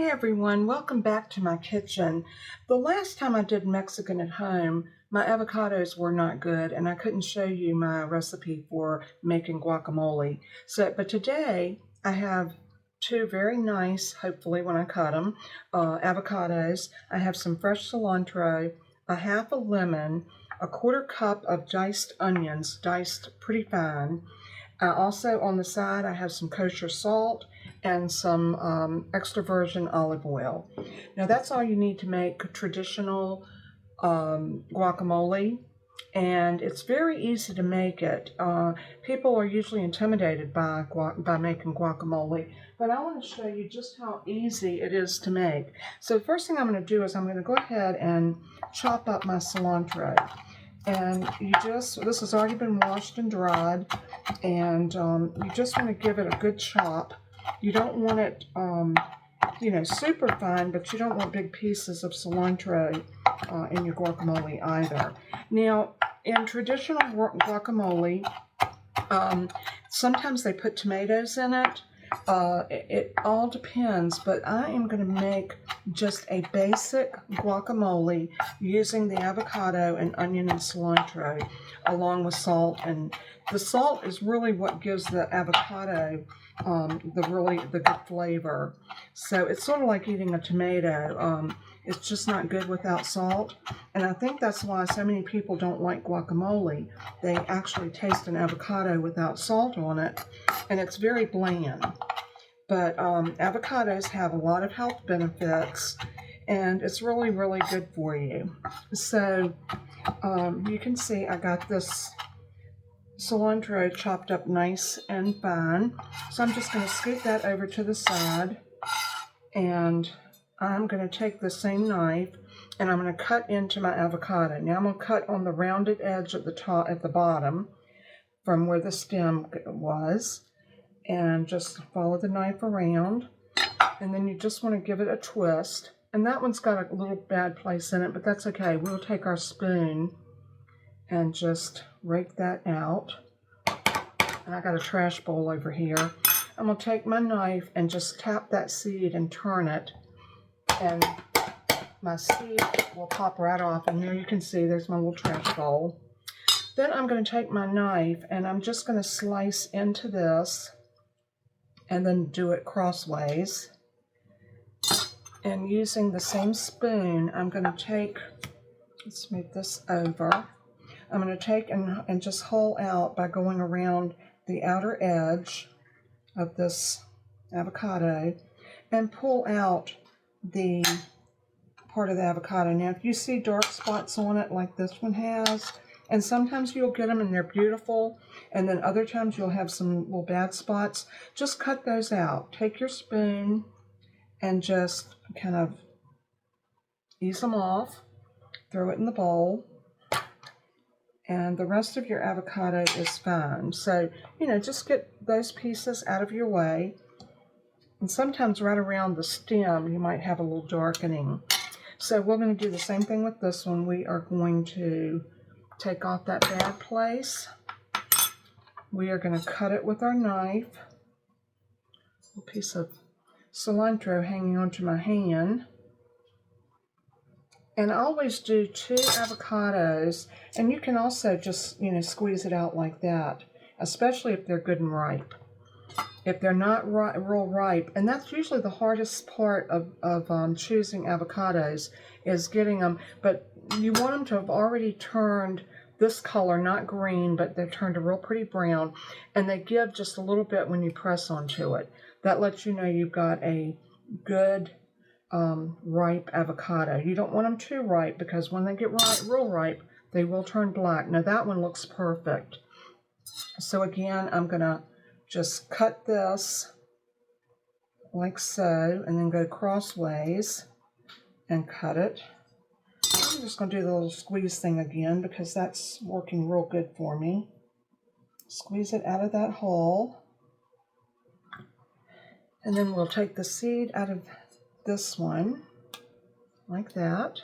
Hey everyone, welcome back to my kitchen. The last time I did Mexican at home, my avocados were not good and I couldn't show you my recipe for making guacamole. But today I have two very nice, hopefully when I cut them, avocados. I have some fresh cilantro, a half a lemon, a quarter cup of diced onions, diced pretty fine. Also on the side I have some kosher salt and some extra virgin olive oil. Now that's all you need to make traditional guacamole, and it's very easy to make it. People are usually intimidated by making guacamole, but I want to show you just how easy it is to make. So the first thing I'm going to do is I'm going to go ahead and chop up my cilantro. And this has already been washed and dried, and you just want to give it a good chop. You don't want it, super fine, but you don't want big pieces of cilantro in your guacamole either. Now, in traditional guacamole, sometimes they put tomatoes in it. It all depends, but I am going to make just a basic guacamole using the avocado and onion and cilantro along with salt. And the salt is really what gives the avocado the good flavor. So it's sort of like eating a tomato. It's just not good without salt. And I think that's why so many people don't like guacamole. They actually taste an avocado without salt on it, and it's very bland. But avocados have a lot of health benefits, and it's really, really good for you. So you can see I got this cilantro chopped up nice and fine. So I'm just going to scoot that over to the side, and I'm going to take the same knife and I'm going to cut into my avocado. Now I'm going to cut on the rounded edge at the top, at the bottom, from where the stem was, and just follow the knife around. And then you just want to give it a twist. And that one's got a little bad place in it, but that's okay. We'll take our spoon and just rake that out. And I got a trash bowl over here. I'm going to take my knife and just tap that seed and turn it, and my seed will pop right off. And here you can see there's my little trash bowl. Then I'm going to take my knife and I'm just going to slice into this and then do it crossways. And using the same spoon, I'm going to take, let's move this over. I'm going to take and just hole out by going around the outer edge of this avocado and pull out the part of the avocado. Now, if you see dark spots on it like this one has, and sometimes you'll get them and they're beautiful, and then other times you'll have some little bad spots, just cut those out. Take your spoon and just kind of ease them off, throw it in the bowl, and the rest of your avocado is fine. So, just get those pieces out of your way. And sometimes right around the stem, you might have a little darkening. So we're going to do the same thing with this one. We are going to take off that bad place. We are going to cut it with our knife. A piece of cilantro hanging onto my hand. And I always do 2 avocados, and you can also just, squeeze it out like that, especially if they're good and ripe. If they're not real ripe, and that's usually the hardest part of choosing avocados, is getting them, but you want them to have already turned this color, not green, but they've turned a real pretty brown, and they give just a little bit when you press onto it. That lets you know you've got a good ripe avocado. You don't want them too ripe, because when they get real ripe, they will turn black. Now that one looks perfect. So again, I'm going to just cut this like so, and then go crossways and cut it. I'm just going to do the little squeeze thing again because that's working real good for me. Squeeze it out of that hole. And then we'll take the seed out of this one, like that.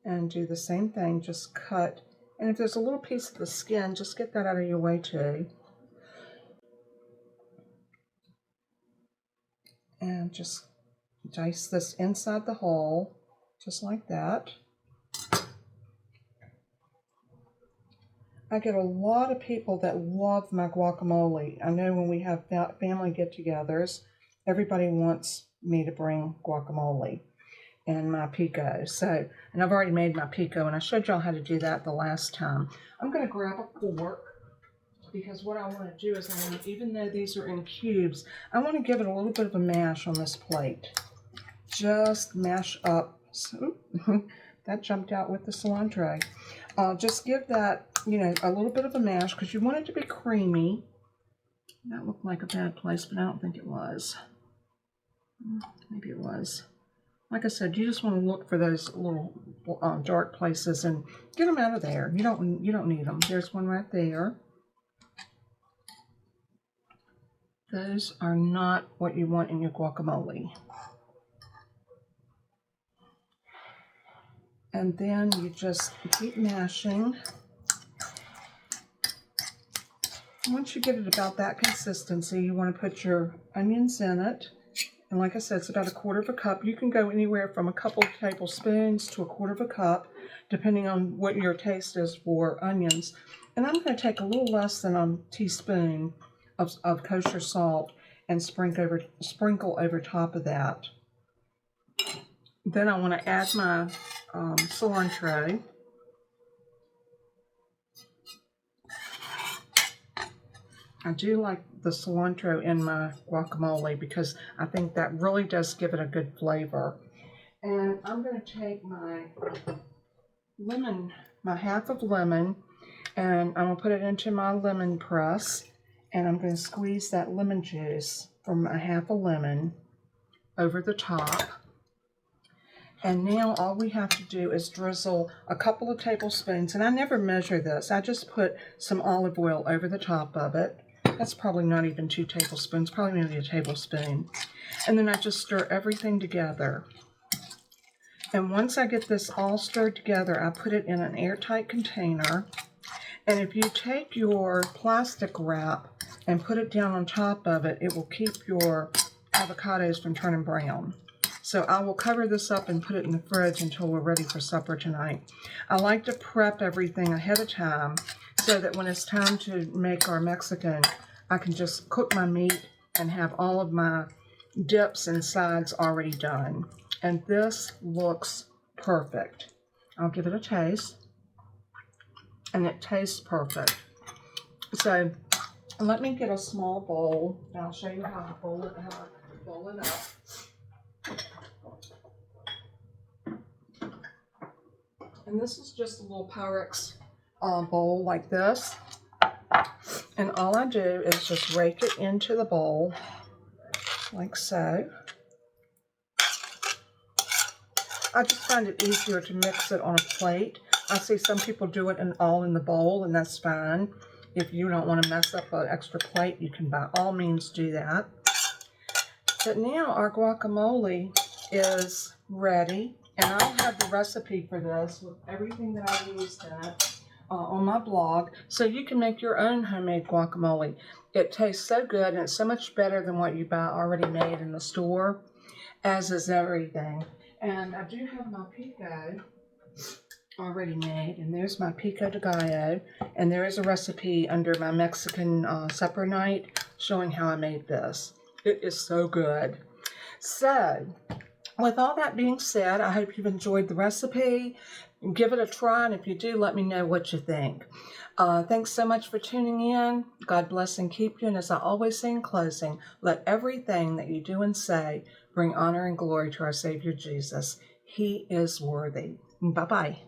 And do the same thing, just cut. And if there's a little piece of the skin, just get that out of your way too. And just dice this inside the hole, just like that. I get a lot of people that love my guacamole. I know when we have family get-togethers, everybody wants me to bring guacamole and my pico. So, and I've already made my pico, and I showed y'all how to do that the last time. I'm going to grab a fork, because what I want to do is, even though these are in cubes, I want to give it a little bit of a mash on this plate. Just mash up. That jumped out with the cilantro. Just give that, a little bit of a mash, because you want it to be creamy. That looked like a bad place, but I don't think it was. Maybe it was. Like I said, you just want to look for those little dark places and get them out of there. You don't need them. There's one right there. Those are not what you want in your guacamole. And then you just keep mashing. Once you get it about that consistency, you want to put your onions in it. And like I said, it's about 1/4 cup. You can go anywhere from a couple of tablespoons to 1/4 cup, depending on what your taste is for onions. And I'm going to take a little less than a teaspoon of kosher salt and sprinkle over top of that. Then I want to add my cilantro. I do like the cilantro in my guacamole because I think that really does give it a good flavor. And I'm going to take my lemon, my half of lemon, and I'm going to put it into my lemon press. And I'm going to squeeze that lemon juice from a half a lemon over the top. And now all we have to do is drizzle a couple of tablespoons, and I never measure this. I just put some olive oil over the top of it. That's probably not even 2 tablespoons, probably maybe a tablespoon. And then I just stir everything together. And once I get this all stirred together, I put it in an airtight container. And if you take your plastic wrap and put it down on top of it, it will keep your avocados from turning brown. So I will cover this up and put it in the fridge until we're ready for supper tonight. I like to prep everything ahead of time so that when it's time to make our Mexican, I can just cook my meat and have all of my dips and sides already done. And this looks perfect. I'll give it a taste. And it tastes perfect. So let me get a small bowl, and I'll show you how to bowl it up. And this is just a little Pyrex bowl like this. And all I do is just rake it into the bowl, like so. I just find it easier to mix it on a plate. I see some people do it all in the bowl, and that's fine. If you don't want to mess up an extra plate, you can by all means do that. But now our guacamole is ready, and I'll have the recipe for this with everything that I used in it on my blog, so you can make your own homemade guacamole. It tastes so good, and it's so much better than what you buy already made in the store, as is everything. And I do have my pico already made, and there's my pico de gallo, and there is a recipe under my Mexican supper night showing how I made this. It is so good. So, with all that being said, I hope you've enjoyed the recipe. Give it a try, and if you do, let me know what you think. Thanks so much for tuning in. God bless and keep you, and as I always say in closing, let everything that you do and say bring honor and glory to our Savior Jesus. He is worthy. Bye-bye.